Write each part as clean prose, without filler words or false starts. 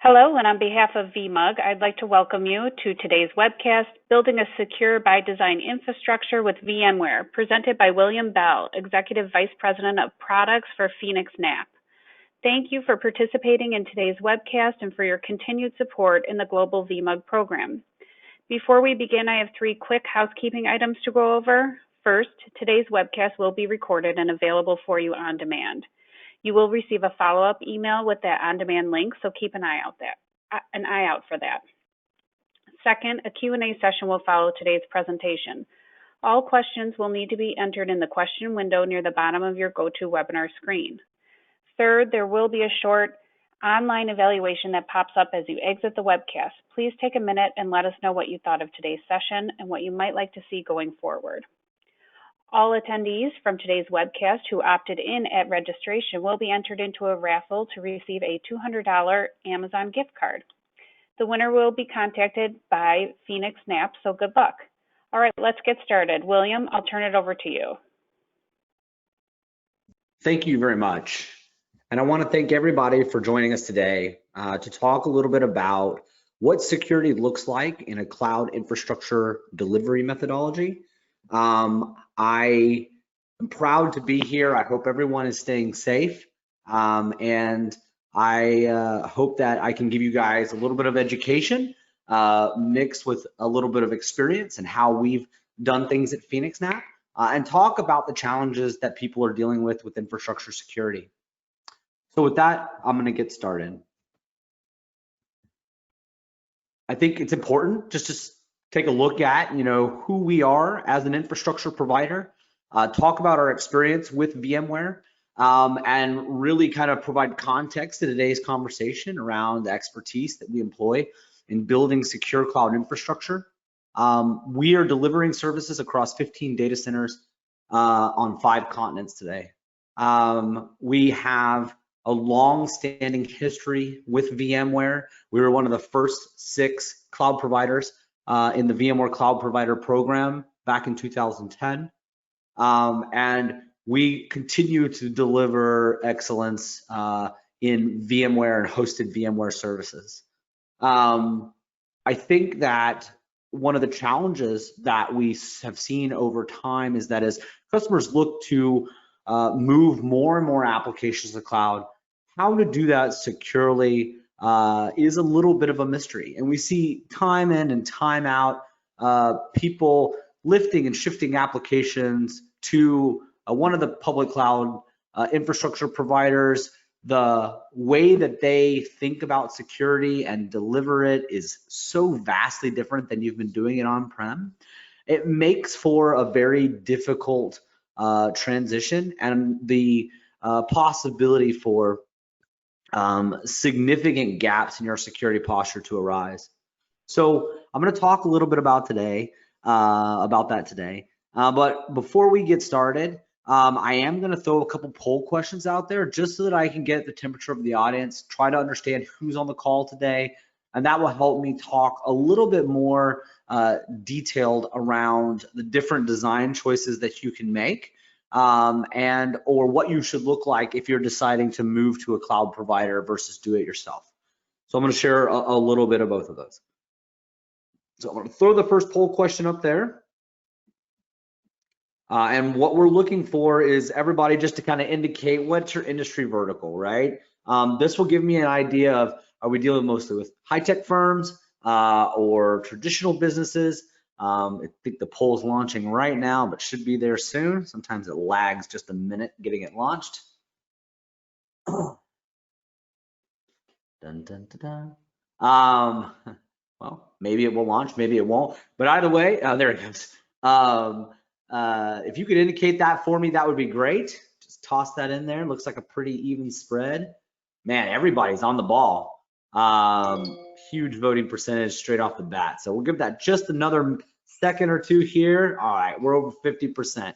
Hello, and on behalf of VMUG, I'd like to welcome you to today's webcast, Building a Secure by Design Infrastructure with VMware, presented by William Bell, Executive Vice President of Products for phoenixNAP. Thank you for participating in today's webcast and for your continued support in the Global VMUG program. Before we begin, I have 3 quick housekeeping items to go over. First, today's webcast will be recorded and available for you on demand. You will receive a follow-up email with that on-demand link, so keep an eye out for that. Second, a Q&A session will follow today's presentation. All questions will need to be entered in the question window near the bottom of your GoToWebinar screen. Third, there will be a short online evaluation that pops up as you exit the webcast. Please take a minute and let us know what you thought of today's session and what you might like to see going forward. All attendees from today's webcast who opted in at registration will be entered into a raffle to receive a $200 Amazon gift card. The winner will be contacted by phoenixNAP, so good luck. All right, let's get started. William, I'll turn it over to you. Thank you very much. And I want to thank everybody for joining us today to talk a little bit about what security looks like in a cloud infrastructure delivery methodology. I am proud to be here. I hope everyone is staying safe. And I hope that I can give you guys a little bit of education mixed with a little bit of experience and how we've done things at phoenixNAP and talk about the challenges that people are dealing with infrastructure security. So with that, I'm going to get started. I think it's important just to take a look at, who we are as an infrastructure provider, talk about our experience with VMware, and really kind of provide context to today's conversation around the expertise that we employ in building secure cloud infrastructure. We are delivering services across 15 data centers on 5 continents today. We have a long-standing history with VMware. We were one of the first 6 cloud providers in the VMware Cloud Provider Program back in 2010. And we continue to deliver excellence in VMware and hosted VMware services. I think that one of the challenges that we have seen over time is that as customers look to move more and more applications to the cloud, how to do that securely is a little bit of a mystery. And we see time in and time out people lifting and shifting applications to one of the public cloud infrastructure providers. The way that they think about security and deliver it is so vastly different than you've been doing it on-prem. It makes for a very difficult transition and the possibility for significant gaps in your security posture to arise. So I'm going to talk a little bit about that today. But before we get started, I am going to throw a couple poll questions out there just so that I can get the temperature of the audience, try to understand who's on the call today, and that will help me talk a little bit more detailed around the different design choices that you can make. Or what you should look like if you're deciding to move to a cloud provider versus do it yourself. So I'm going to share a little bit of both of those. So I'm going to throw the first poll question up there. And what we're looking for is everybody just to kind of indicate what's your industry vertical, right? This will give me an idea of, are we dealing mostly with high-tech firms or traditional businesses? I think the poll is launching right now, but should be there soon. Sometimes it lags just a minute getting it launched. Dun, dun, dun, dun. Well, maybe it will launch, maybe it won't. But either way, there it goes. If you could indicate that for me, that would be great. Just toss that in there. Looks like a pretty even spread. Man, everybody's on the ball. Huge voting percentage straight off the bat. So we'll give that just another second or two here. All right, we're over 50%.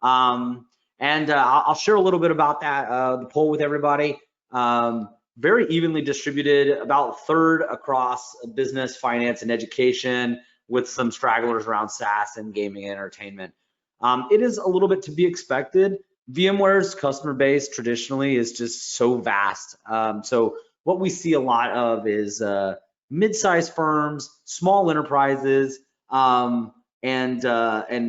I'll share a little bit about that, the poll with everybody. Very evenly distributed, about a third across business, finance, and education, with some stragglers around SaaS and gaming and entertainment. It is a little bit to be expected. VMware's customer base traditionally is just so vast. So what we see a lot of is mid-sized firms, small enterprises, and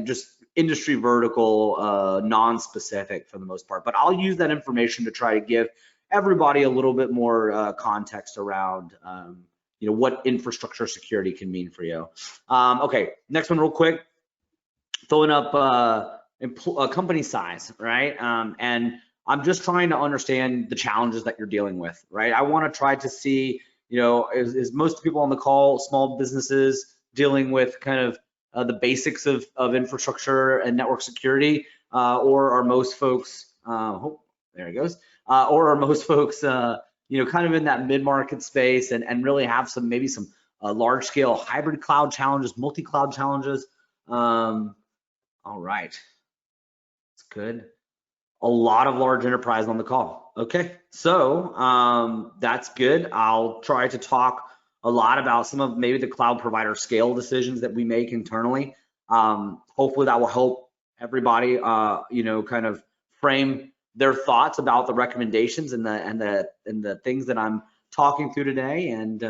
just industry vertical, non-specific for the most part. But I'll use that information to try to give everybody a little bit more context around what infrastructure security can mean for you. Okay, next one real quick. Throwing up company size, right? And I'm just trying to understand the challenges that you're dealing with, right? I want to try to see, is most people on the call small businesses dealing with kind of the basics of infrastructure and network security, or are most folks, there it goes, or are most folks, kind of in that mid-market space and really have maybe some large-scale hybrid cloud challenges, multi-cloud challenges. All right, that's good. A lot of large enterprise on the call. Okay, so that's good. I'll try to talk a lot about some of maybe the cloud provider scale decisions that we make internally. Hopefully that will help everybody, kind of frame their thoughts about the recommendations and the things that I'm talking through today, and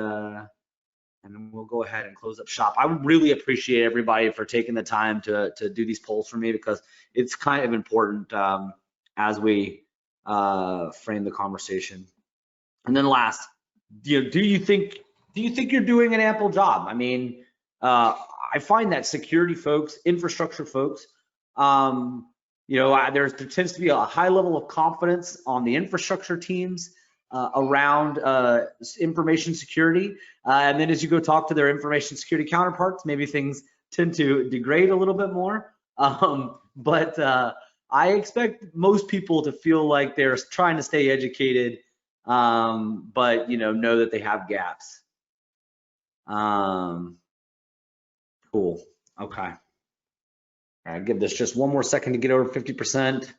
we'll go ahead and close up shop. I would really appreciate everybody for taking the time to do these polls for me, because it's kind of important as we frame the conversation. And then last, do you think you're doing an ample job? I mean, I find that security folks, infrastructure folks, there tends to be a high level of confidence on the infrastructure teams around information security, and then as you go talk to their information security counterparts, maybe things tend to degrade a little bit more. But I expect most people to feel like they're trying to stay educated, but know that they have gaps. Cool. Okay. I'll give this just one more second to get over 50%,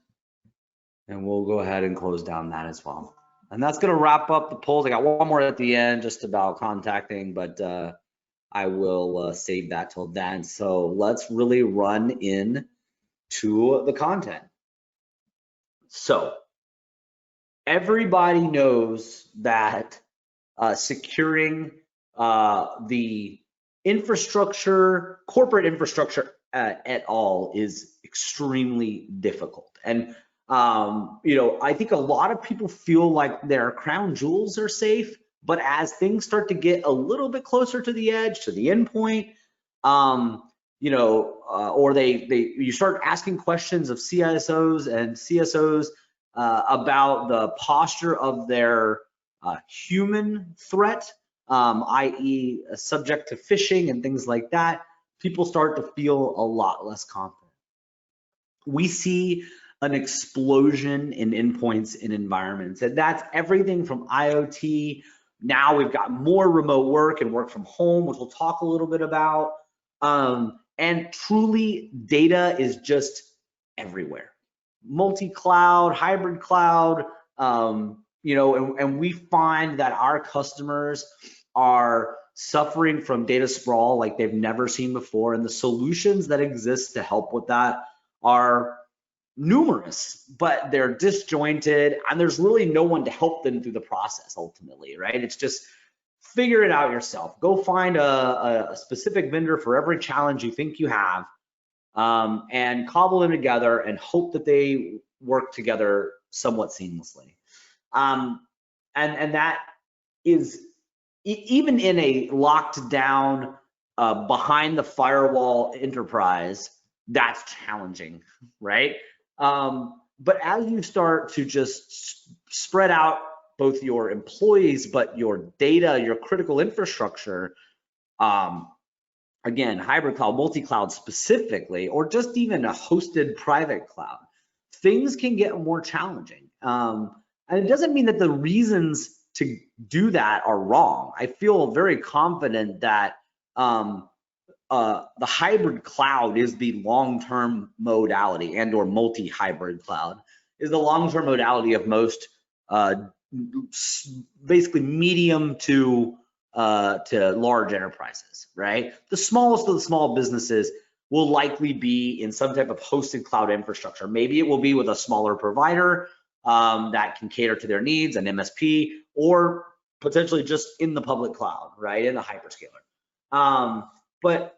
and we'll go ahead and close down that as well. And that's going to wrap up the polls. I got one more at the end just about contacting, but I will save that till then. So let's really run in to the content. So everybody knows that securing the infrastructure, corporate infrastructure at all is extremely difficult. And I think a lot of people feel like their crown jewels are safe, but as things start to get a little bit closer to the edge, to the endpoint, or you start asking questions of CISOs and CSOs about the posture of their human threat, i.e. subject to phishing and things like that, people start to feel a lot less confident. We see an explosion in endpoints in environments, and that's everything from IoT. Now we've got more remote work and work from home, which we'll talk a little bit about. And truly, data is just everywhere. Multi-cloud, hybrid cloud, and we find that our customers are suffering from data sprawl like they've never seen before, and the solutions that exist to help with that are numerous, but they're disjointed, and there's really no one to help them through the process ultimately, right? It's just figure it out yourself. Go find a specific vendor for every challenge you think you have, and cobble them together and hope that they work together somewhat seamlessly. And that is, even in a locked down, behind the firewall enterprise, that's challenging, right? But as you start to just spread out both your employees, but your data, your critical infrastructure, again, hybrid cloud, multi-cloud specifically, or just even a hosted private cloud, things can get more challenging. And it doesn't mean that the reasons to do that are wrong. I feel very confident that the hybrid cloud is the long-term modality, and or multi-hybrid cloud is the long-term modality of most basically medium to large enterprises, right? The smallest of the small businesses will likely be in some type of hosted cloud infrastructure. Maybe it will be with a smaller provider that can cater to their needs, an MSP, or potentially just in the public cloud, right, in the hyperscaler. But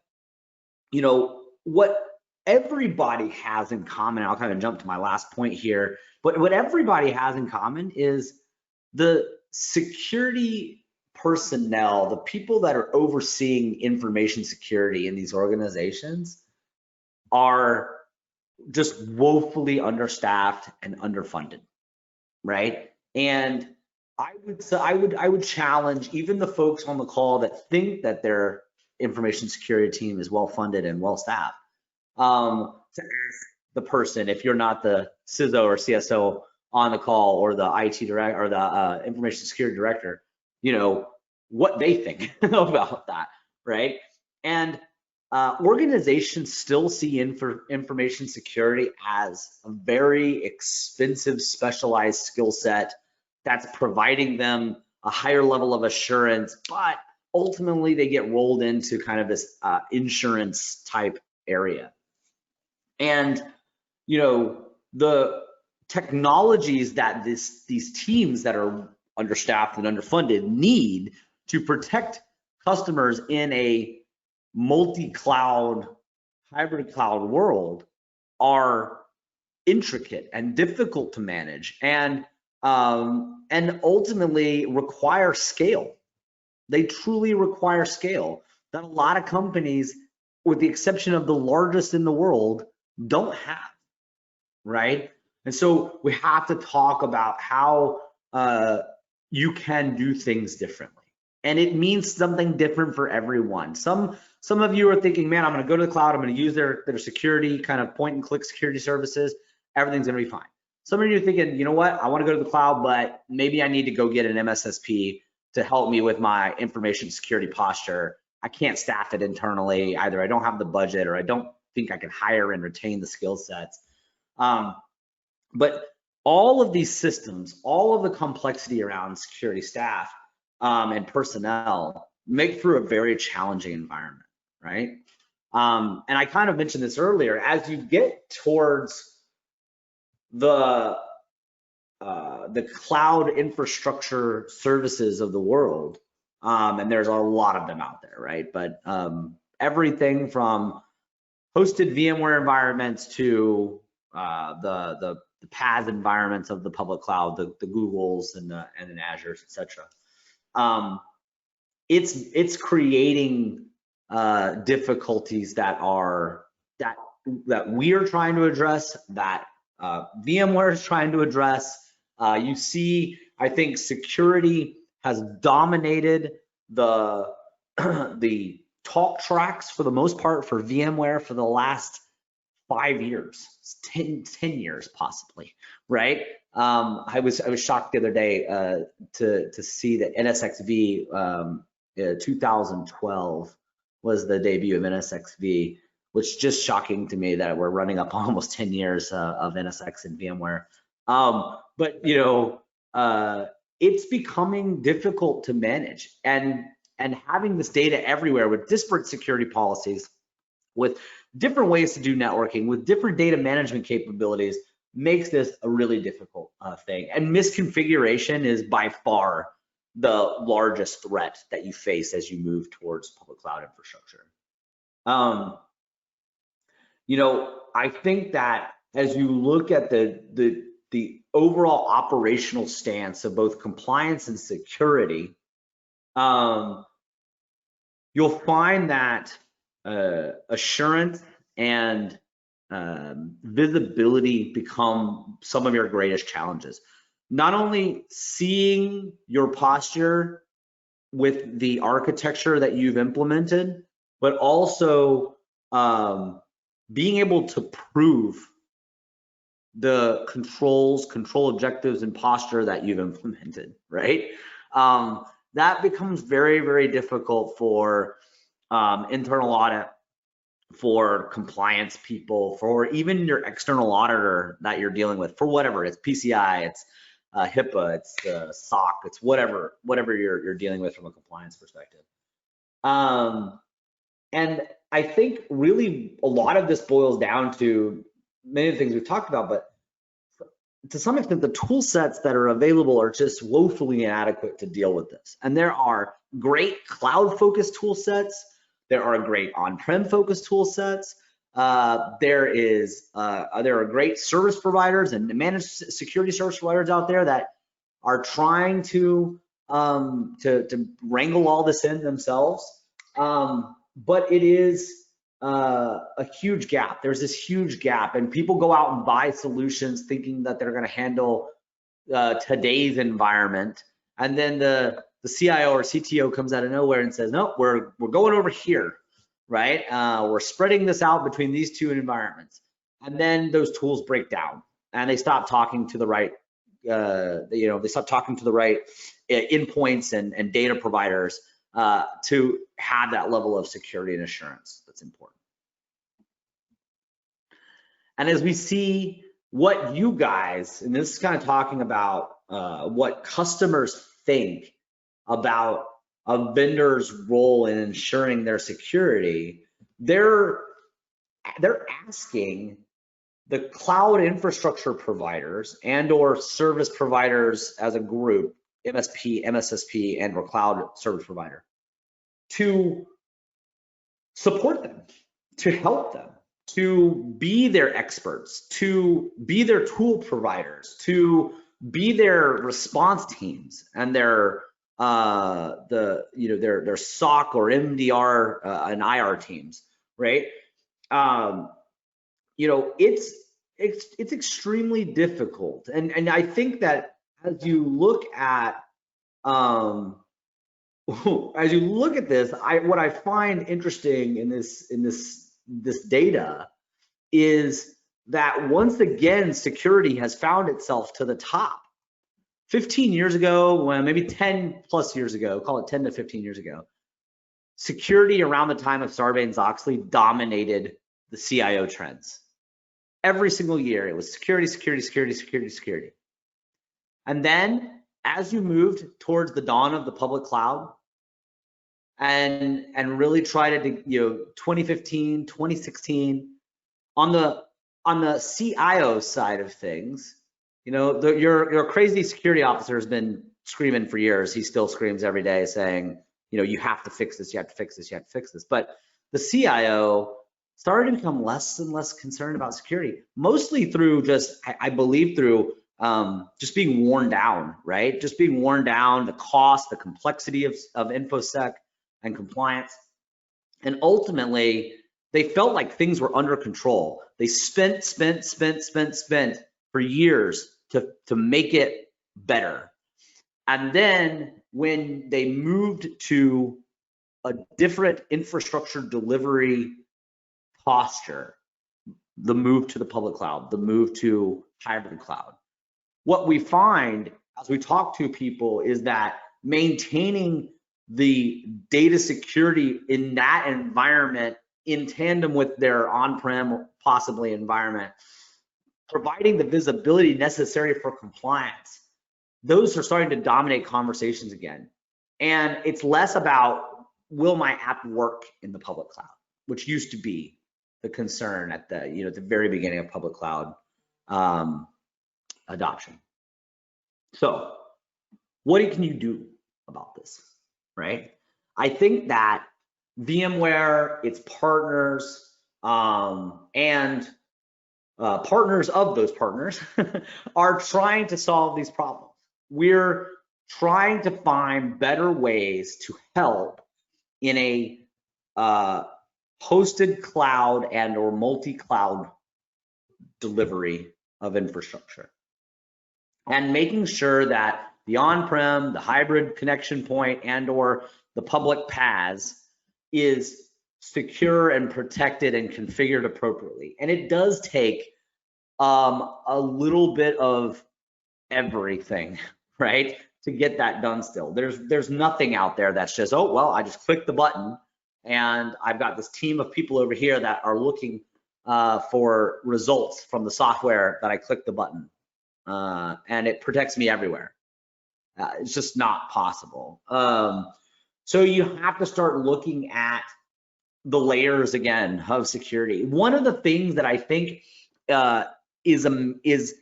you know what everybody has in common, I'll kind of jump to my last point here, but what everybody has in common is the security personnel, the people that are overseeing information security in these organizations are just woefully understaffed and underfunded, right? And I would challenge even the folks on the call that think that their information security team is well funded and well staffed, to ask the person, if you're not the CISO or CSO on the call, or the IT director or the information security director, you know, what they think about that, right? And organizations still see information security as a very expensive, specialized skill set that's providing them a higher level of assurance, but ultimately they get rolled into kind of this insurance type area. And you know, the technologies that these teams that are understaffed and underfunded need to protect customers in a multi-cloud, hybrid cloud world are intricate and difficult to manage, and ultimately require scale. They truly require scale that a lot of companies, with the exception of the largest in the world, don't have, right? And so we have to talk about how you can do things differently. And it means something different for everyone. Some of you are thinking, man, I'm gonna go to the cloud, I'm gonna use their security, kind of point and click security services, everything's gonna be fine. Some of you are thinking, you know what, I wanna go to the cloud, but maybe I need to go get an MSSP to help me with my information security posture. I can't staff it internally. Either I don't have the budget, or I don't think I can hire and retain the skill sets. But all of these systems, all of the complexity around security staff and personnel make for a very challenging environment, right? And I kind of mentioned this earlier, as you get towards the cloud infrastructure services of the world, and there's a lot of them out there, right? But everything from hosted VMware environments to the PaaS environments of the public cloud, the Googles and the Azures, etc. It's creating difficulties that we are trying to address, that VMware is trying to address. You see, I think security has dominated the the talk tracks for the most part for VMware for the last 5 years, 10 years possibly, right? I was shocked the other day to see that NSXV 2012 was the debut of NSXV, which is just shocking to me that we're running up almost 10 years of NSX in VMware. But you know, it's becoming difficult to manage, and having this data everywhere with disparate security policies, with different ways to do networking, with different data management capabilities, makes this a really difficult thing. And misconfiguration is by far the largest threat that you face as you move towards public cloud infrastructure. You know, I think that as you look at the overall operational stance of both compliance and security, you'll find that assurance and visibility become some of your greatest challenges. Not only seeing your posture with the architecture that you've implemented, but also being able to prove the control objectives and posture that you've implemented, right? That becomes very, very difficult for internal audit, for compliance people, for even your external auditor that you're dealing with, for whatever, it's PCI, it's HIPAA, it's SOC, it's whatever you're dealing with from a compliance perspective. And I think really a lot of this boils down to many of the things we've talked about, but to some extent, the tool sets that are available are just woefully inadequate to deal with this. And there are great cloud-focused tool sets. There are great on-prem focused tool sets. There are great service providers and managed security service providers out there that are trying to wrangle all this in themselves. But it is a huge gap. There's this huge gap, and people go out and buy solutions thinking that they're going to handle today's environment, and then the CIO or CTO comes out of nowhere and says, "Nope, we're going over here, right? We're spreading this out between these two environments," and then those tools break down, and they stop talking to the right, they stop talking to the right endpoints and data providers to have that level of security and assurance that's important. And as we see what you guys, and this is kind of talking about what customers think about a vendor's role in ensuring their security, they're asking the cloud infrastructure providers and or service providers as a group, MSP, MSSP, and or cloud service provider, to support them, to help them, to be their experts, to be their tool providers, to be their response teams and their their SOC or MDR and IR teams, right? It's extremely difficult, and I think that as you look at this, what I find interesting in this data is that once again security has found itself to the top. 15 years ago, well, maybe 10 plus years ago, call it 10 to 15 years ago, security around the time of Sarbanes-Oxley dominated the CIO trends. Every single year, it was security, security, security, security, security. And then as you moved towards the dawn of the public cloud and really tried to, 2015, 2016, on the CIO side of things, your crazy security officer has been screaming for years. He still screams every day saying, you have to fix this, you have to fix this, you have to fix this. But the CIO started to become less and less concerned about security, mostly through I believe through just being worn down, right? Just being worn down, the cost, the complexity of InfoSec and compliance. And ultimately, they felt like things were under control. They spent for years to make it better. And then when they moved to a different infrastructure delivery posture, the move to the public cloud, the move to hybrid cloud, what we find as we talk to people is that maintaining the data security in that environment in tandem with their on-prem, possibly environment, providing the visibility necessary for compliance, those are starting to dominate conversations again. And it's less about, will my app work in the public cloud, which used to be the concern at the very beginning of public cloud adoption. So what can you do about this, right? I think that VMware, its partners, and partners of those partners are trying to solve these problems. We're trying to find better ways to help in a hosted cloud and or multi-cloud delivery of infrastructure, and making sure that the on-prem, the hybrid connection point, and or the public paths is secure and protected and configured appropriately. And it does take a little bit of everything, right, to get that done still. There's nothing out there that's just, oh, well, I just click the button and I've got this team of people over here that are looking for results from the software that I click the button, and it protects me everywhere. It's just not possible. So you have to start looking at the layers again of security. One of the things that I think is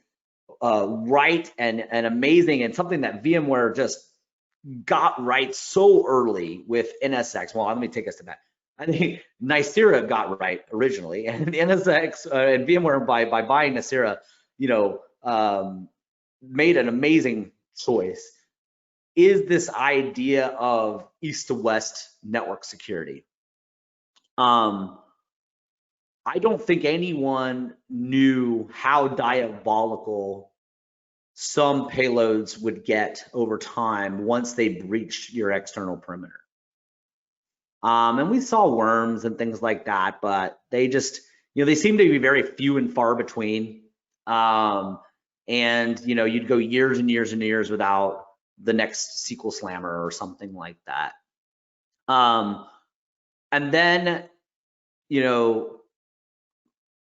right and amazing, and something that VMware just got right so early with NSX. Well, let me take a step back. I think Nicira got right originally, and NSX and VMware by buying Nicira, made an amazing choice. Is this idea of east to west network security? I don't think anyone knew how diabolical some payloads would get over time once they breached your external perimeter. And we saw worms and things like that, but they just, they seem to be very few and far between. And you'd go years and years and years without the next SQL slammer or something like that. And then,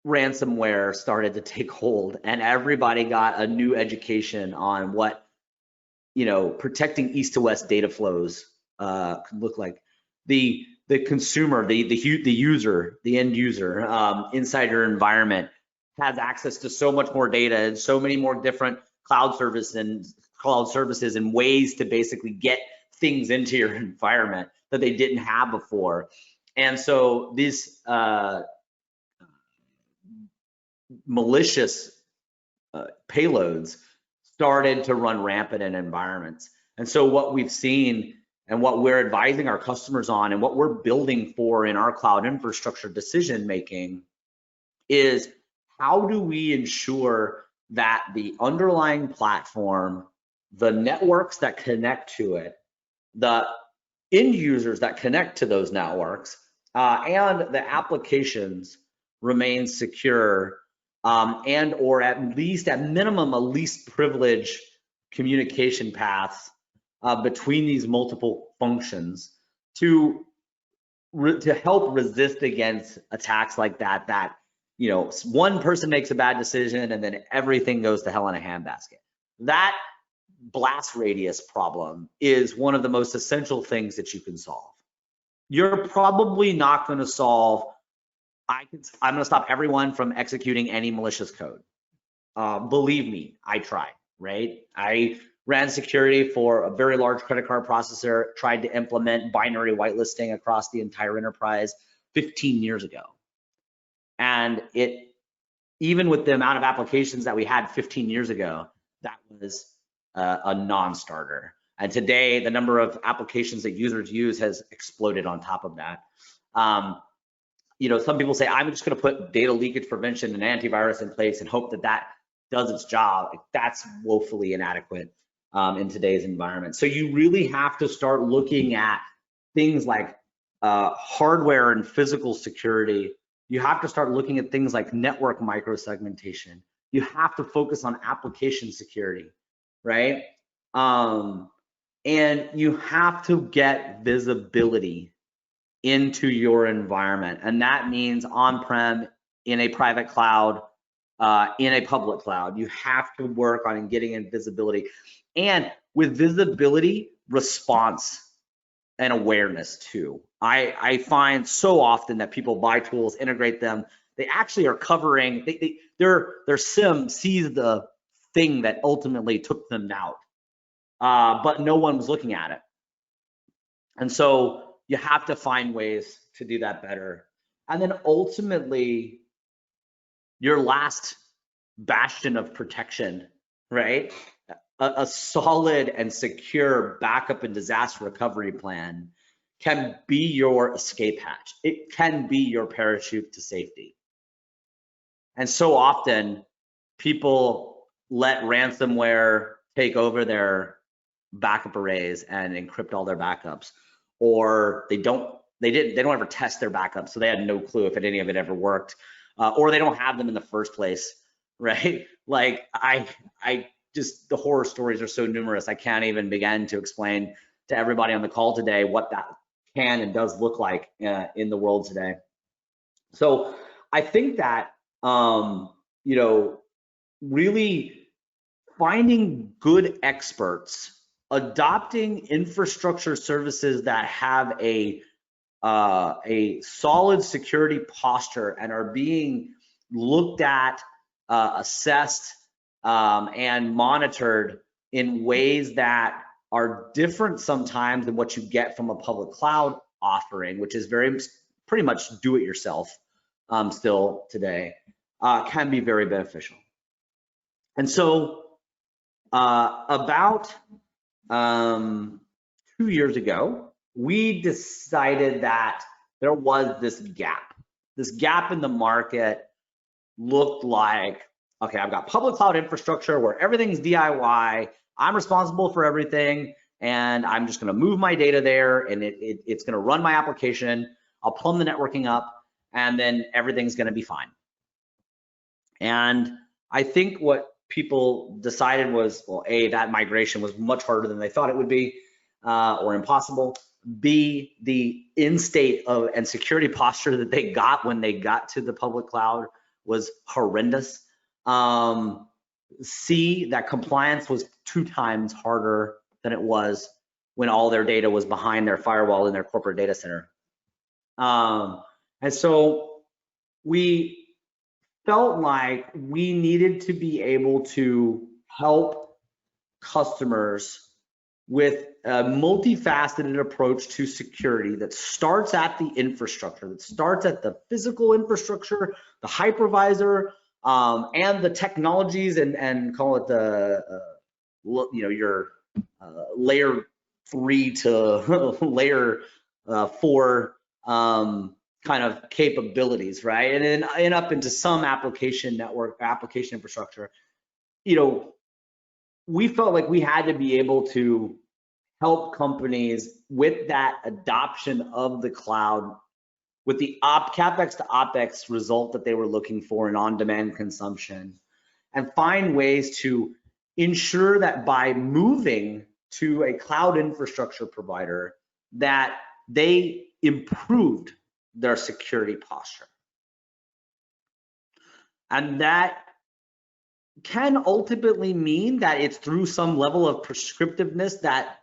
ransomware started to take hold, and everybody got a new education on what protecting east to west data flows could look like. The consumer, the user, the end user inside your environment has access to so much more data and so many more different cloud services and ways to basically get things into your environment that they didn't have before. And so these malicious payloads started to run rampant in environments. And so what we've seen and what we're advising our customers on and what we're building for in our cloud infrastructure decision making is, how do we ensure that the underlying platform, the networks that connect to it, the end users that connect to those networks, and the applications remain secure, and or at minimum, a least privileged communication paths between these multiple functions to help resist against attacks like that, one person makes a bad decision and then everything goes to hell in a handbasket. That blast radius problem is one of the most essential things that you can solve. You're probably not going to solve, I'm going to stop everyone from executing any malicious code. Believe me, I tried, right? I ran security for a very large credit card processor, tried to implement binary whitelisting across the entire enterprise 15 years ago. And even with the amount of applications that we had 15 years ago, that was a non-starter. And today, the number of applications that users use has exploded on top of that. Some people say, I'm just going to put data leakage prevention and antivirus in place and hope that does its job. That's woefully inadequate in today's environment. So you really have to start looking at things like hardware and physical security. You have to start looking at things like network microsegmentation. You have to focus on application security, right? And you have to get visibility into your environment. And that means on-prem, in a private cloud, in a public cloud. You have to work on getting in visibility. And with visibility, response and awareness too. I find so often that people buy tools, integrate them, they actually are covering, their SIM sees the thing that ultimately took them out, but no one was looking at it. And so you have to find ways to do that better. And then ultimately, your last bastion of protection, right? A solid and secure backup and disaster recovery plan can be your escape hatch. It can be your parachute to safety. And so often people let ransomware take over their backup arrays and encrypt all their backups, or they don't ever test their backups, so they had no clue if any of it ever worked, or they don't have them in the first place, right? Like the horror stories are so numerous, I can't even begin to explain to everybody on the call today what that can and does look like in the world today. So I think that really finding good experts, adopting infrastructure services that have a solid security posture and are being looked at, assessed, and monitored in ways that are different sometimes than what you get from a public cloud offering, which is pretty much do it yourself still today, can be very beneficial. And so about 2 years ago, we decided that there was this gap. This gap in the market looked like, okay, I've got public cloud infrastructure where everything's DIY, I'm responsible for everything, and I'm just gonna move my data there, and it's gonna run my application, I'll plumb the networking up, and then everything's gonna be fine. And I think what people decided was, well, A, that migration was much harder than they thought it would be, or impossible. B, the in-state of and security posture that they got when they got to the public cloud was horrendous. C, that compliance was 2 times harder than it was when all their data was behind their firewall in their corporate data center. And so we felt like we needed to be able to help customers with a multifaceted approach to security that starts at the infrastructure, that starts at the physical infrastructure, the hypervisor, and the technologies, and call it the your layer 3 to layer 4 kind of capabilities, right? And then up into some application network, application infrastructure. We felt like we had to be able to help companies with that adoption of the cloud, with the CapEx to OpEx result that they were looking for in on-demand consumption, and find ways to ensure that by moving to a cloud infrastructure provider, that they improved their security posture. And that can ultimately mean that it's through some level of prescriptiveness that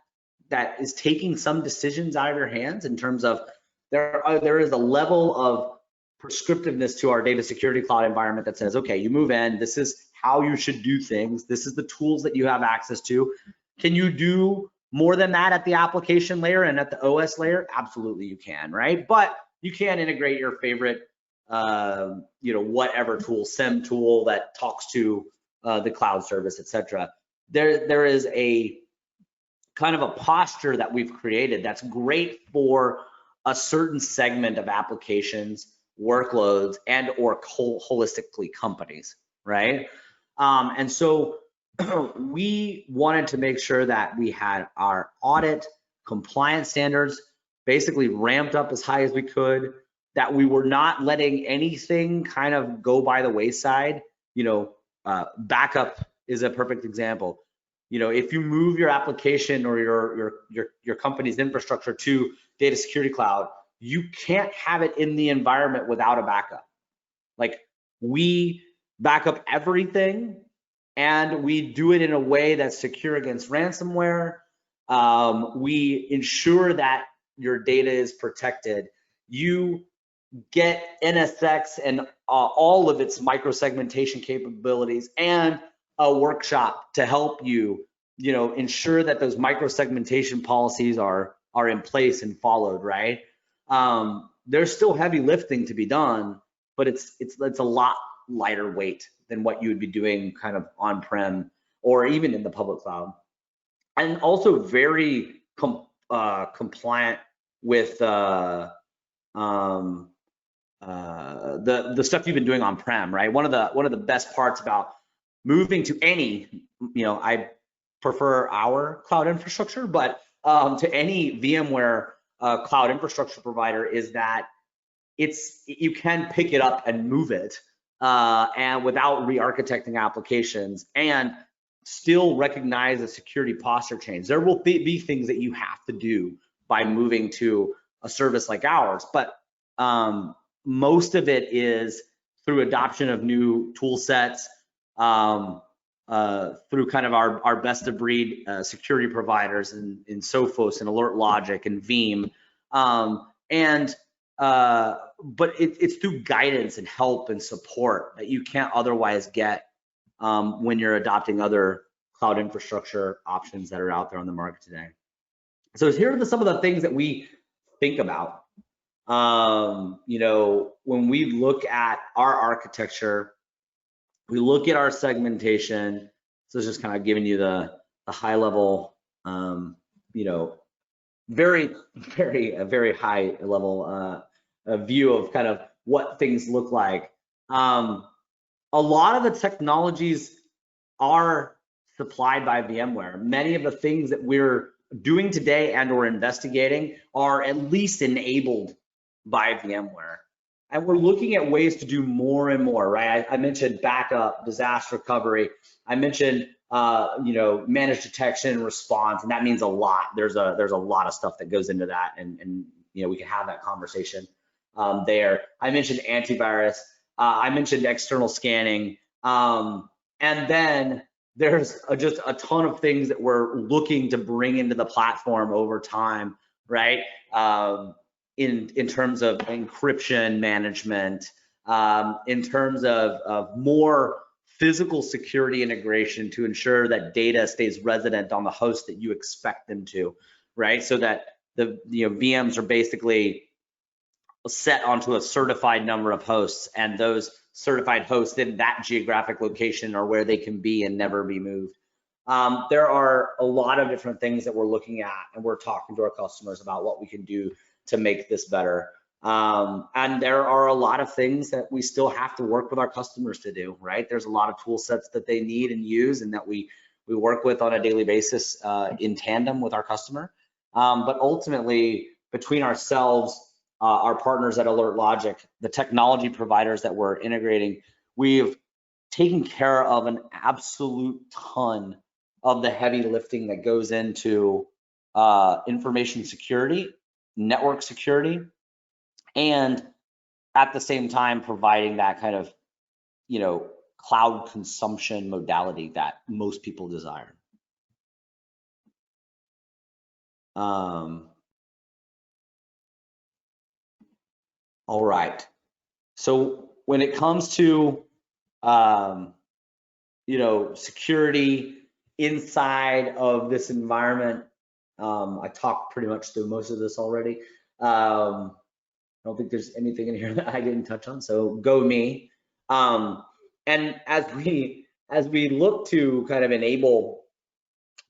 is taking some decisions out of your hands, in terms of there is a level of prescriptiveness to our data security cloud environment that says, okay, you move in, this is how you should do things, this is the tools that you have access to. Can you do more than that at the application layer and at the OS layer? Absolutely you can, right? But you can't integrate your favorite whatever tool, SIEM tool that talks to the cloud service, etc. There is a kind of a posture that we've created that's great for a certain segment of applications, workloads, and or holistically companies, right? And so we wanted to make sure that we had our audit compliance standards basically ramped up as high as we could, that we were not letting anything kind of go by the wayside. Backup is a perfect example. If you move your application or your company's infrastructure to data security cloud, you can't have it in the environment without a backup. Like, we back up everything, and we do it in a way that's secure against ransomware. We ensure that your data is protected. You get NSX and all of its microsegmentation capabilities, and a workshop to help you, ensure that those microsegmentation policies are in place and followed, right? There's still heavy lifting to be done, but it's a lot lighter weight than what you would be doing kind of on-prem or even in the public cloud. And also very compliant with the stuff you've been doing on-prem, right? One of the best parts about moving to any, I prefer our cloud infrastructure, but to any VMware cloud infrastructure provider, is that you can pick it up and move it, and without re-architecting applications, and still recognize a security posture change. There will be things that you have to do by moving to a service like ours, but most of it is through adoption of new tool sets, through kind of our best of breed security providers in Sophos and Alert Logic and Veeam, but it's through guidance and help and support that you can't otherwise get when you're adopting other cloud infrastructure options that are out there on the market today. So here are some of the things that we think about. You know, when we look at our architecture, we look at our segmentation. So it's just kind of giving you the high level, you know, very high level view of kind of what things look like. A lot of the technologies are supplied by VMware. Many of the things that we're doing today and or investigating are at least enabled by VMware. And we're looking at ways to do more and more, right? I mentioned backup, disaster recovery. I mentioned, you know, managed detection and response, and that means a lot. There's a lot of stuff that goes into that, and you know, we can have that conversation there. I mentioned antivirus. I mentioned external scanning, and then there's just a ton of things that we're looking to bring into the platform over time, right? In terms of encryption management, in terms of more physical security integration to ensure that data stays resident on the host that you expect them to, right? So that the VMs are basically set onto a certified number of hosts, and those certified hosts in that geographic location are where they can be and never be moved. There are a lot of different things that we're looking at, and we're talking to our customers about what we can do to make this better. And there are a lot of things that we still have to work with our customers to do, right? There's a lot of tool sets that they need and use and that we work with on a daily basis in tandem with our customer. But ultimately, between ourselves, our partners at AlertLogic, the technology providers that we're integrating, we've taken care of an absolute ton of the heavy lifting that goes into information security, network security, and at the same time providing that kind of, you know, cloud consumption modality that most people desire. All right. So when it comes to, you know, security inside of this environment, I talked pretty much through most of this already. I don't think there's anything in here that I didn't touch on, so go me. And as we look to kind of enable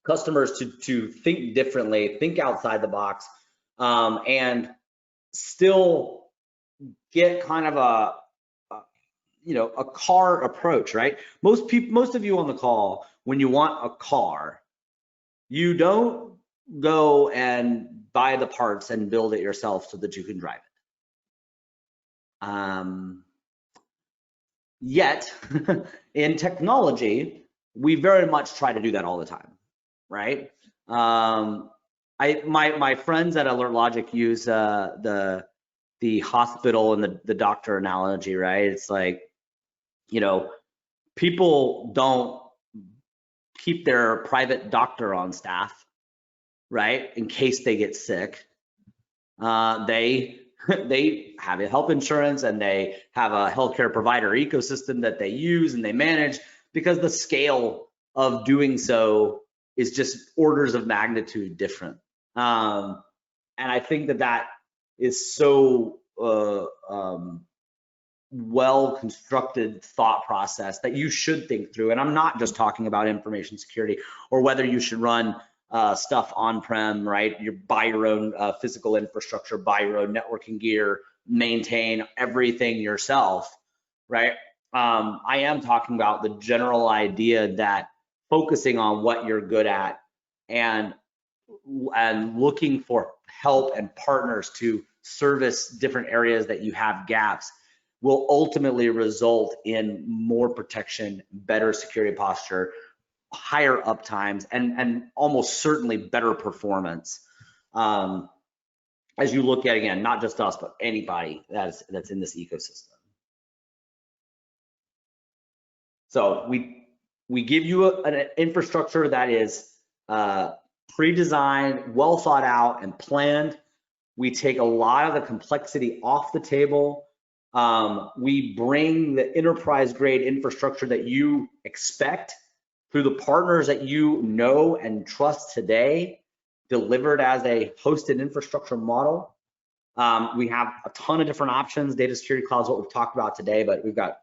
customers to think differently, think outside the box, and still get kind of a you know, a car approach, right? Most of you on the call, when you want a car, you don't go and buy the parts and build it yourself so that you can drive it. Yet, in technology, we very much try to do that all the time, right? My friends at AlertLogic use the hospital and the doctor analogy, right? It's like, you know, people don't keep their private doctor on staff, right? In case they get sick. They have a health insurance and they have a healthcare provider ecosystem that they use and they manage, because the scale of doing so is just orders of magnitude different. And I think that is so well constructed thought process that you should think through. And I'm not just talking about information security or whether you should run stuff on-prem, right? You buy your own physical infrastructure, buy your own networking gear, maintain everything yourself, right? I am talking about the general idea that focusing on what you're good at and looking for help and partners to service different areas that you have gaps will ultimately result in more protection, better security posture, higher uptimes, and almost certainly better performance. As you look at, again, not just us, but anybody that's in this ecosystem. So we give you an infrastructure that is pre-designed, well thought out and planned. We take a lot of the complexity off the table. We bring the enterprise grade infrastructure that you expect through the partners that you know and trust today, delivered as a hosted infrastructure model. We have a ton of different options. Data security cloud is what we've talked about today, but we've got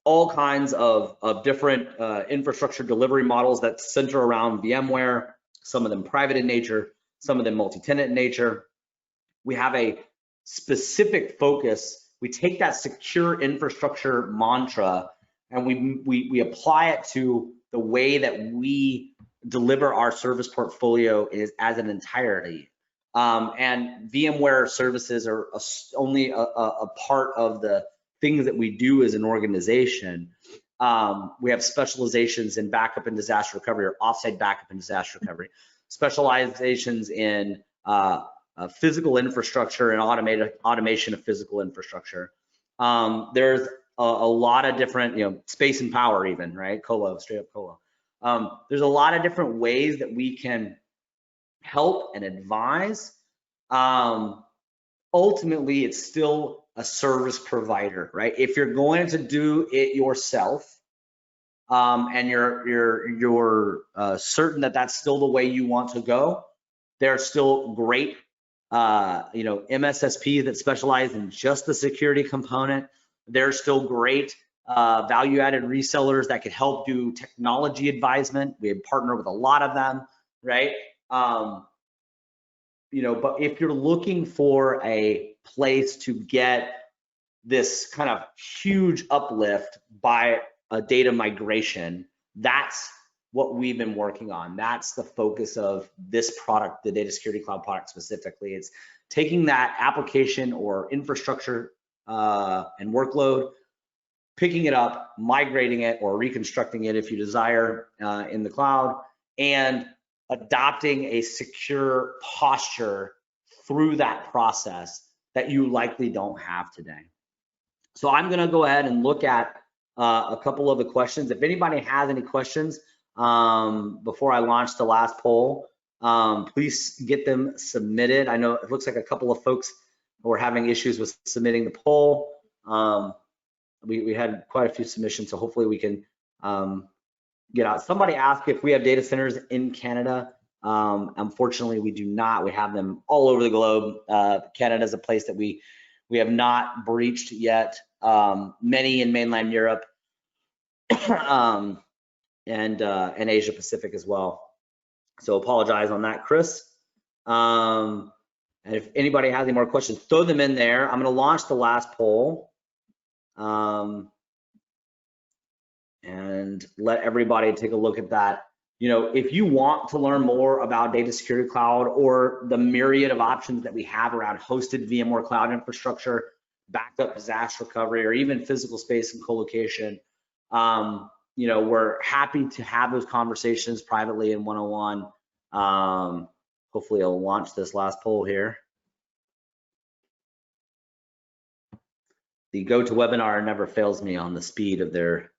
all kinds of different infrastructure delivery models that center around VMware, some of them private in nature, some of them multi-tenant in nature. We have a specific focus. We take that secure infrastructure mantra and we apply it to the way that we deliver our service portfolio as an entirety. And VMware services are only a part of the things that we do as an organization. We have specializations in backup and disaster recovery, or offsite backup and disaster recovery, specializations in physical infrastructure and automation of physical infrastructure. There's a lot of different, space and power even, right? Colo, straight up colo. There's a lot of different ways that we can help and advise. Ultimately, it's still a service provider, right? If you're going to do it yourself, and you're certain that that's still the way you want to go, there are still great, MSSPs that specialize in just the security component. There's still great value-added resellers that could help do technology advisement. We partner with a lot of them, right? But if you're looking for a place to get this kind of huge uplift by a data migration, that's what we've been working on. That's the focus of this product, the Data Security Cloud product specifically. It's taking that application or infrastructure and workload, picking it up, migrating it, or reconstructing it if you desire in the cloud, and adopting a secure posture through that process that you likely don't have today. So I'm going to go ahead and look at a couple of the questions. If anybody has any questions before I launch the last poll, please get them submitted. I know it looks like a couple of folks were having issues with submitting the poll. We had quite a few submissions, so hopefully we can get out. Somebody asked if we have data centers in Canada. Unfortunately, we do not. We have them all over the globe. Canada is a place that we have not breached yet. Many in mainland Europe and Asia Pacific as well. So apologize on that, Chris. And if anybody has any more questions, throw them in there. I'm going to launch the last poll. And let everybody take a look at that. If you want to learn more about Data Security Cloud or the myriad of options that we have around hosted VMware cloud infrastructure, backup, disaster recovery, or even physical space and co-location, we're happy to have those conversations privately in one-on-one. Hopefully I'll launch this last poll here. The GoToWebinar never fails me on the speed of their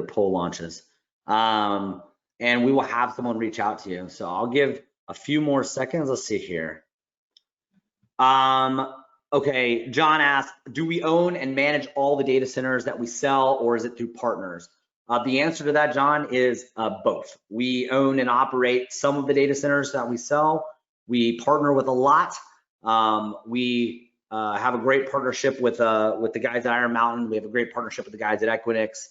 poll launches. And we will have someone reach out to you. So I'll give a few more seconds. Let's see here. Okay, John asked, do we own and manage all the data centers that we sell, or is it through partners? The answer to that, John, is both. We own and operate some of the data centers that we sell. We partner with a lot. We have a great partnership with the guys at Iron Mountain. We have a great partnership with the guys at Equinix.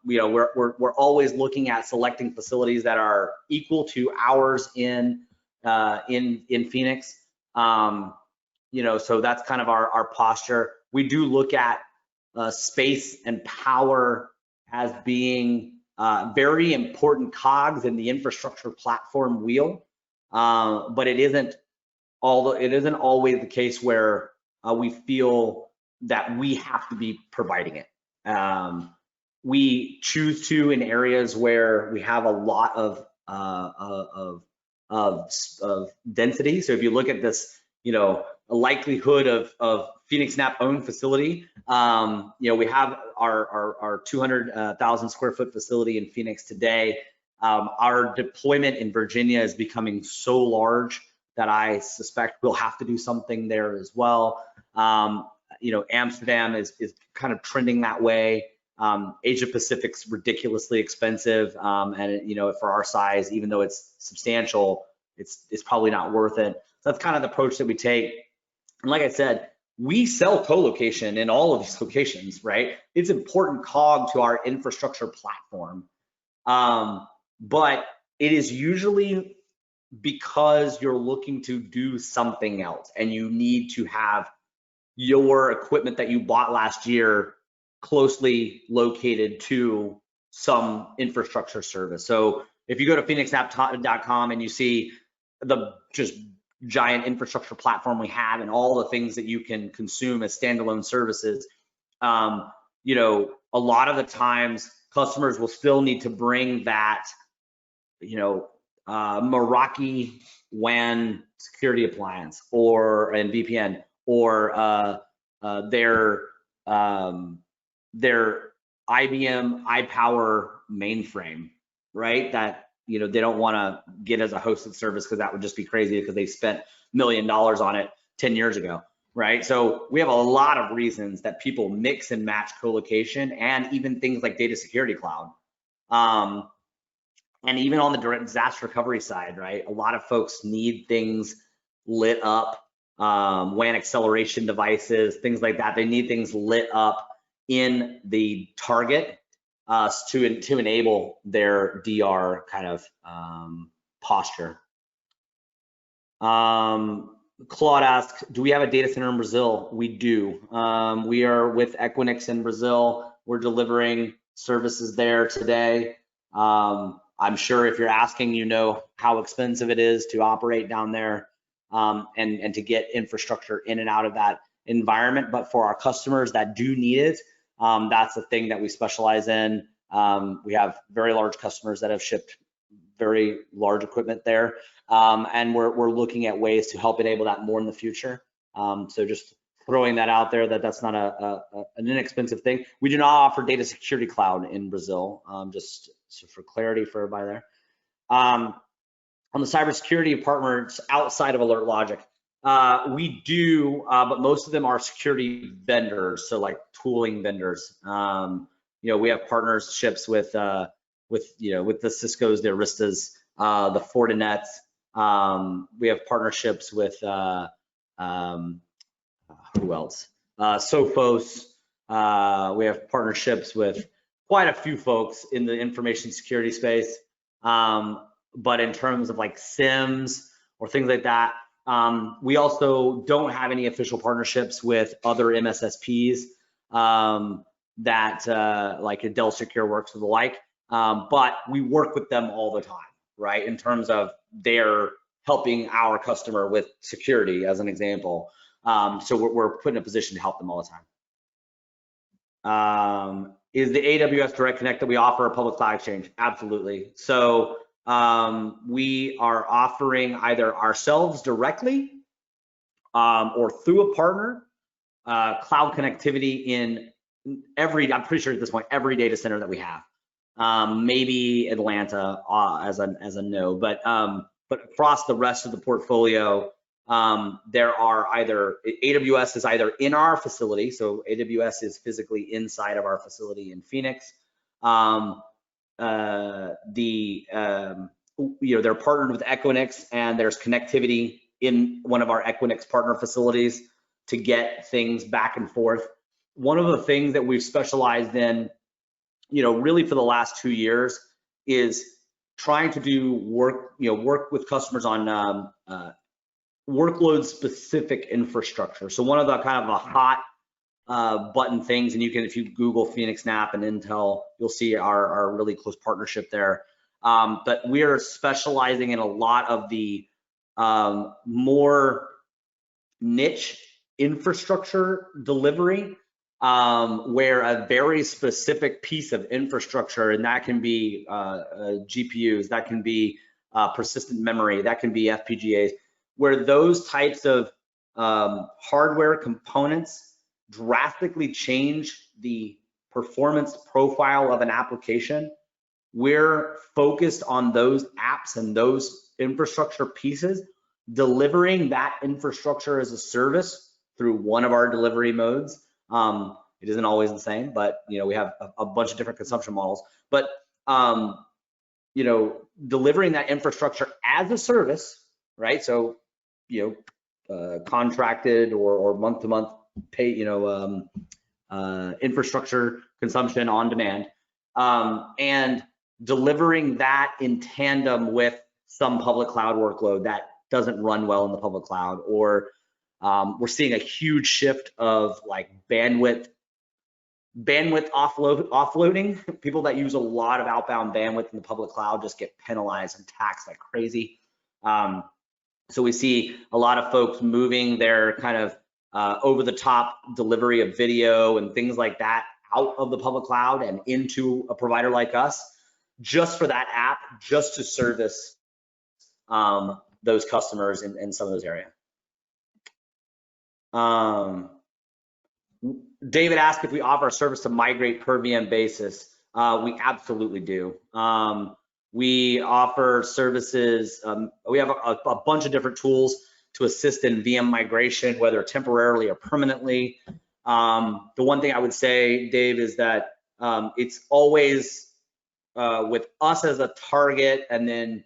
We're always looking at selecting facilities that are equal to ours in Phoenix. So that's kind of our posture. We do look at space and power as being very important cogs in the infrastructure platform wheel, but it isn't always the case where we feel that we have to be providing it. We choose to in areas where we have a lot of density. So if you look at this, a likelihood of phoenixNAP owned facility, we have our 200,000 square foot facility in Phoenix today. Our deployment in Virginia is becoming so large that I suspect we'll have to do something there as well. Amsterdam is kind of trending that way. Asia Pacific's ridiculously expensive, and for our size, even though it's substantial, it's probably not worth it. So that's kind of the approach that we take. And like I said, we sell co-location in all of these locations, right? It's important cog to our infrastructure platform, but it is usually because you're looking to do something else and you need to have your equipment that you bought last year closely located to some infrastructure service. So if you go to phoenixNAP.com and you see the just giant infrastructure platform we have and all the things that you can consume as standalone services, a lot of the times customers will still need to bring that, Meraki WAN security appliance and VPN, or their IBM iPower mainframe, right? That they don't want to get as a hosted service because that would just be crazy because they spent $1 million on it 10 years ago, right? So we have a lot of reasons that people mix and match co-location and even things like data security cloud. And even on the direct disaster recovery side, right? A lot of folks need things lit up, WAN acceleration devices, things like that. They need things lit up in the target to enable their DR kind of posture. Claude asks, do we have a data center in Brazil? We do. We are with Equinix in Brazil. We're delivering services there today. I'm sure if you're asking, how expensive it is to operate down there and to get infrastructure in and out of that environment. But for our customers that do need it, that's the thing that we specialize in. We have very large customers that have shipped very large equipment there, and we're looking at ways to help enable that more in the future. So just throwing that out there, that's not an inexpensive thing. We do not offer data security cloud in Brazil, just so for clarity for everybody there. On the cybersecurity partners outside of Alert Logic, we do, but most of them are security vendors, so like tooling vendors. We have partnerships with the Cisco's, the Aristas, the Fortinets. We have partnerships with who else? Sophos. We have partnerships with quite a few folks in the information security space. But in terms of like SIMs or things like that, we also don't have any official partnerships with other MSSPs that like Dell Secure works with the like, but we work with them all the time, right? In terms of they're helping our customer with security, as an example. So we're put in a position to help them all the time. Is the AWS Direct Connect that we offer a public cloud exchange? Absolutely. So we are offering either ourselves directly or through a partner cloud connectivity in I'm pretty sure at this point, every data center that we have. Maybe Atlanta as a no, but across the rest of the portfolio, there are either AWS is either in our facility, so AWS is physically inside of our facility in Phoenix. They're partnered with Equinix, and there's connectivity in one of our Equinix partner facilities to get things back and forth. One of the things that we've specialized in, really for the last 2 years, is trying to do work with customers on workload specific infrastructure. So one of the kind of a hot button things, and if you Google phoenixNAP and Intel, you'll see our really close partnership there. But we are specializing in a lot of the more niche infrastructure delivery, where a very specific piece of infrastructure, and that can be GPUs, that can be persistent memory, that can be FPGAs, where those types of hardware components drastically change the performance profile of an application. We're focused on those apps and those infrastructure pieces, delivering that infrastructure as a service through one of our delivery modes. It isn't always the same, but we have a bunch of different consumption models. But delivering that infrastructure as a service, right? So contracted or month-to-month pay, infrastructure consumption on demand, and delivering that in tandem with some public cloud workload that doesn't run well in the public cloud, or we're seeing a huge shift of like bandwidth offloading. People that use a lot of outbound bandwidth in the public cloud just get penalized and taxed like crazy. So we see a lot of folks moving their kind of over-the-top delivery of video and things like that out of the public cloud and into a provider like us, just for that app, just to service those customers in some of those areas. David asked if we offer a service to migrate per VM basis. We absolutely do. We offer services. We have a bunch of different tools to assist in VM migration, whether temporarily or permanently. The one thing I would say, Dave, is that it's always with us as a target, and then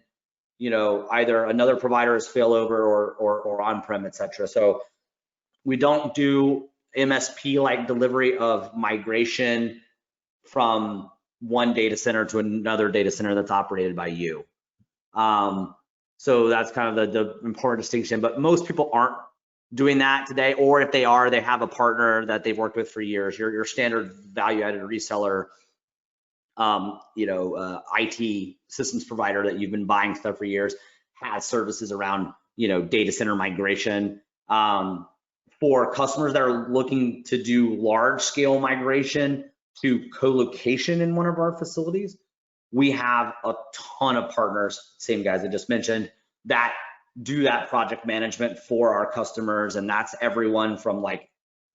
either another provider is failover or on-prem, etc. So we don't do MSP-like delivery of migration from one data center to another data center that's operated by you. So that's kind of the important distinction, but most people aren't doing that today, or if they are, they have a partner that they've worked with for years. Your standard value-added reseller, IT systems provider that you've been buying stuff for years has services around, data center migration. For customers that are looking to do large-scale migration to co-location in one of our facilities, we have a ton of partners, same guys I just mentioned, that do that project management for our customers. And that's everyone from like,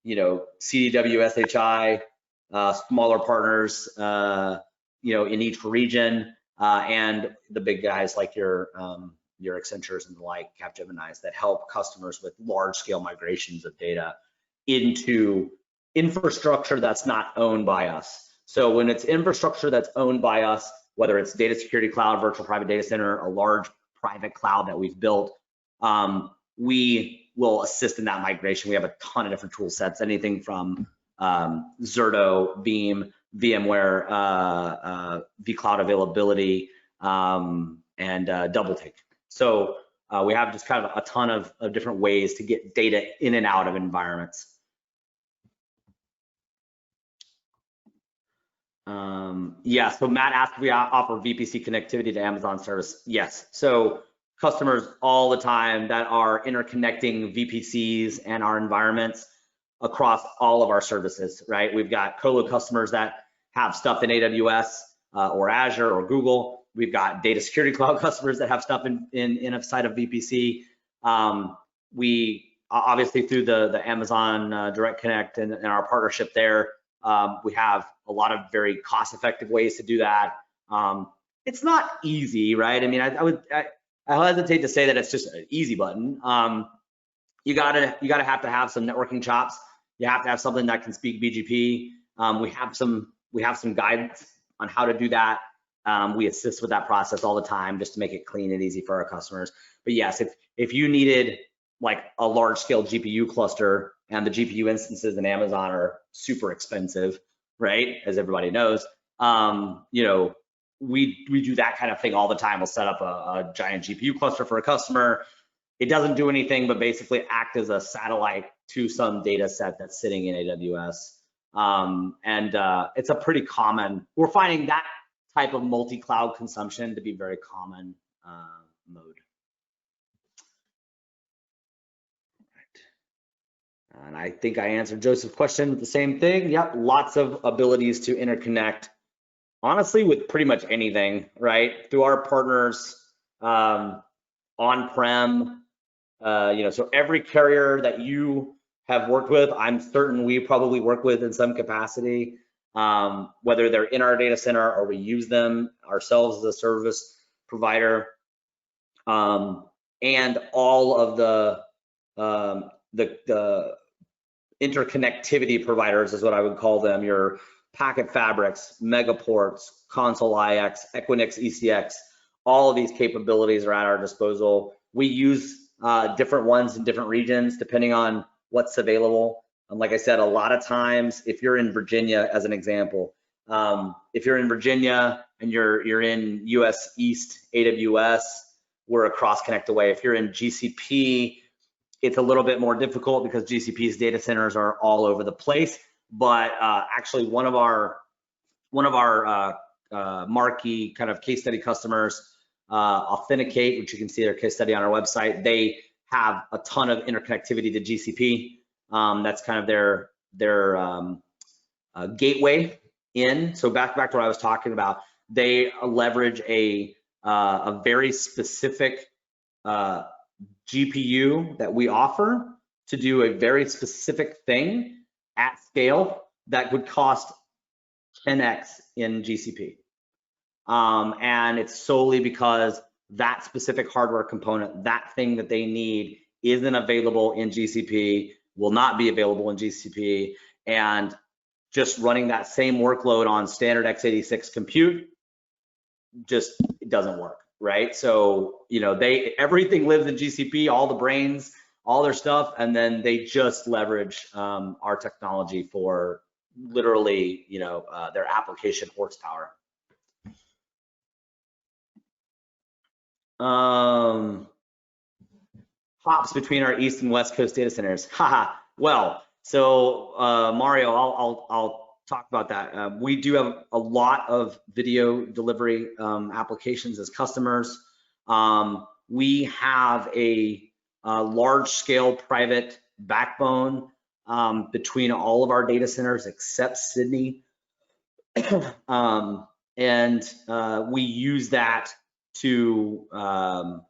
CDW, SHI, smaller partners, in each region, and the big guys like your Accentures and the like, Capgemini's, that help customers with large scale migrations of data into infrastructure that's not owned by us. So when it's infrastructure that's owned by us, whether it's data security cloud, virtual private data center, a large private cloud that we've built, we will assist in that migration. We have a ton of different tool sets, anything from Zerto, Veeam, VMware, vCloud availability, and DoubleTake. So we have just kind of a ton of different ways to get data in and out of environments. So Matt asked if we offer VPC connectivity to Amazon service. Yes. So customers all the time that are interconnecting VPCs and our environments across all of our services, right? We've got colo customers that have stuff in AWS or Azure or Google. We've got data security cloud customers that have stuff in a side of VPC. We obviously, through the Amazon Direct Connect and our partnership there, we have a lot of very cost-effective ways to do that. It's not easy, right? I mean, I hesitate to say that it's just an easy button. You gotta have to have some networking chops. You have to have something that can speak BGP. We have some guidance on how to do that. We assist with that process all the time just to make it clean and easy for our customers. But yes, if you needed like a large scale GPU cluster, and the GPU instances in Amazon are super expensive, right? As everybody knows, we do that kind of thing all the time. We'll set up a giant GPU cluster for a customer. It doesn't do anything but basically act as a satellite to some data set that's sitting in AWS. It's a pretty common, we're finding that type of multi-cloud consumption to be very common mode. And I think I answered Joseph's question with the same thing. Yep, lots of abilities to interconnect, honestly, with pretty much anything, right? Through our partners, on-prem, so every carrier that you have worked with, I'm certain we probably work with in some capacity, whether they're in our data center or we use them ourselves as a service provider, and all of the interconnectivity providers is what I would call them, your packet fabrics, megaports, console IX, Equinix ECX, all of these capabilities are at our disposal. We use different ones in different regions depending on what's available. And like I said, a lot of times, if you're in Virginia, as an example, if you're in Virginia and you're in US East AWS, we're a cross connect away. If you're in GCP, it's a little bit more difficult because GCP's data centers are all over the place. But actually, one of our marquee kind of case study customers, Authenticate, which you can see their case study on our website, they have a ton of interconnectivity to GCP. That's kind of their gateway in. So back to what I was talking about, they leverage a very specific GPU that we offer to do a very specific thing at scale that would cost 10x in GCP. And it's solely because that specific hardware component, that thing that they need, isn't available in GCP, will not be available in GCP, and just running that same workload on standard x86 compute just it doesn't work, right? So, you know, everything lives in GCP, all the brains, all their stuff, and then they just leverage our technology for literally, you know, their application horsepower. Hops between our East and West Coast data centers. Haha. Well, so Mario, I'll talk about that. We do have a lot of video delivery applications as customers. We have a large-scale private backbone between all of our data centers except Sydney, and we use that to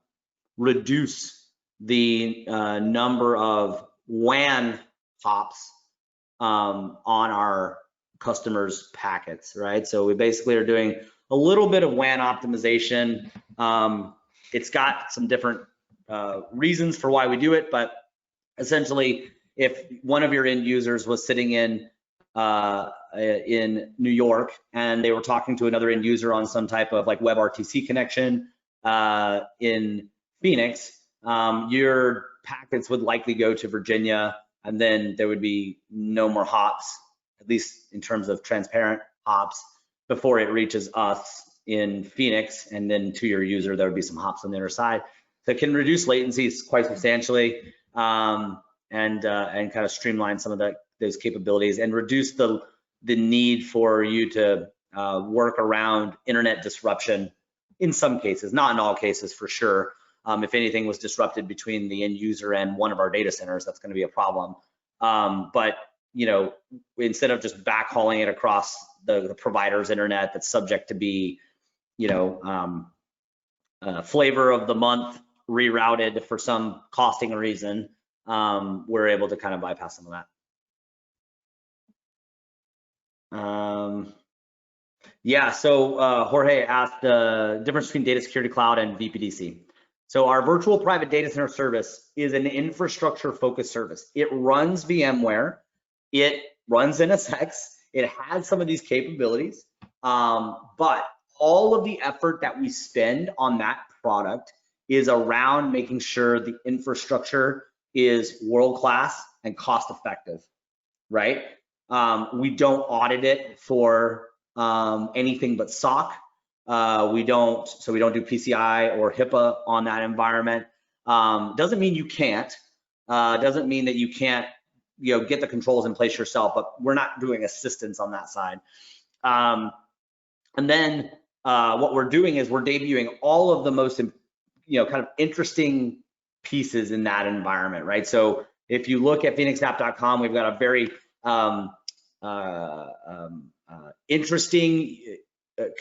reduce the number of WAN hops on our customers' packets, right? So we basically are doing a little bit of WAN optimization. It's got some different reasons for why we do it, but essentially, if one of your end users was sitting in New York and they were talking to another end user on some type of like WebRTC connection in Phoenix, your packets would likely go to Virginia, and then there would be no more hops, at least in terms of transparent hops, before it reaches us in Phoenix, and then to your user, there would be some hops on the other side. So it can reduce latencies quite substantially, and kind of streamline some of those capabilities and reduce the need for you to work around internet disruption in some cases, not in all cases for sure. If anything was disrupted between the end user and one of our data centers, that's going to be a problem. But you know, instead of just backhauling it across the provider's internet that's subject to be, you know, flavor of the month rerouted for some costing reason, we're able to kind of bypass some of that. Yeah, so Jorge asked the difference between data security cloud and VPDC. So our virtual private data center service is an infrastructure focused service. It runs VMware, it runs NSX, it has some of these capabilities, but all of the effort that we spend on that product is around making sure the infrastructure is world-class and cost-effective, right? We don't audit it for anything but SOC. We don't do PCI or HIPAA on that environment. Doesn't mean you can't. Doesn't mean that you can't, you know, get the controls in place yourself. But we're not doing assistance on that side. And then what we're doing is we're debuting all of the most, you know, kind of interesting pieces in that environment, right? So if you look at phoenixNAP.com, we've got a very interesting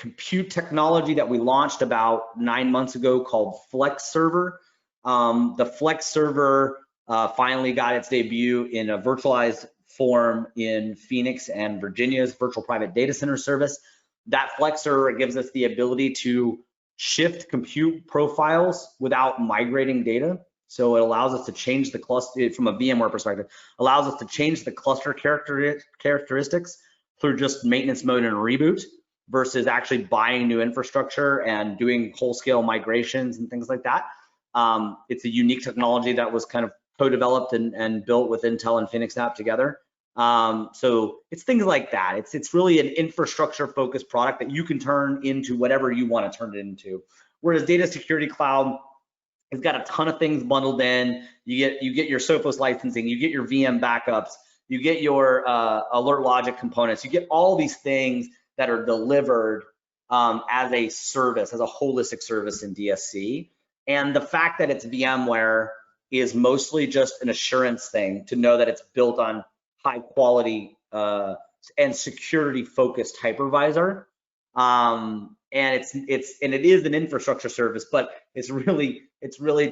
compute technology that we launched about 9 months ago called Flex Server. The Flex Server finally got its debut in a virtualized form in Phoenix and Virginia's virtual private data center service. That Flex Server gives us the ability to shift compute profiles without migrating data. So it allows us to change the cluster from a VMware perspective, allows us to change the cluster characteristics through just maintenance mode and reboot versus actually buying new infrastructure and doing whole scale migrations and things like that. It's a unique technology that was kind of co-developed and built with Intel and phoenixNAP together. So it's things like that. It's really an infrastructure focused product that you can turn into whatever you want to turn it into. Whereas Data Security Cloud has got a ton of things bundled in. You get your Sophos licensing, you get your VM backups, you get your alert logic components, you get all these things that are delivered as a service, as a holistic service in DSC. And the fact that it's VMware is mostly just an assurance thing to know that it's built on high quality and security focused hypervisor. And it is an infrastructure service, but it's really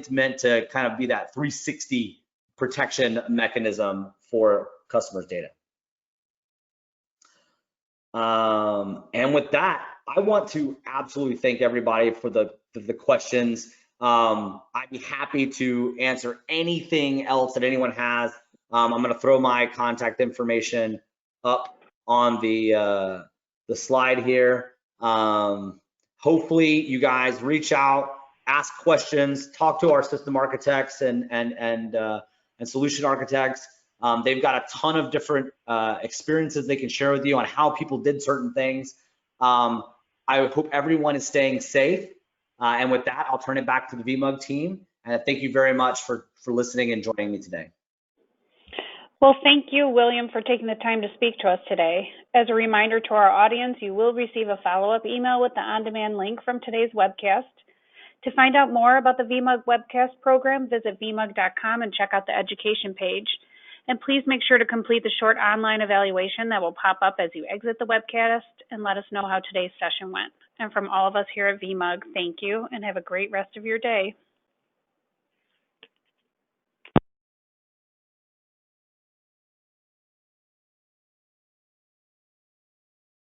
meant to kind of be that 360 protection mechanism for customers' data. And with that, I want to absolutely thank everybody for the questions. I'd be happy to answer anything else that anyone has. I'm going to throw my contact information up on the slide here. Hopefully you guys reach out, ask questions, talk to our system architects and solution architects. They've got a ton of different experiences they can share with you on how people did certain things. I hope everyone is staying safe. And with that, I'll turn it back to the VMUG team. And thank you very much for listening and joining me today. Well, thank you, William, for taking the time to speak to us today. As a reminder to our audience, you will receive a follow-up email with the on-demand link from today's webcast. To find out more about the VMUG webcast program, visit vmug.com and check out the education page. And please make sure to complete the short online evaluation that will pop up as you exit the webcast and let us know how today's session went. And from all of us here at VMUG, thank you and have a great rest of your day.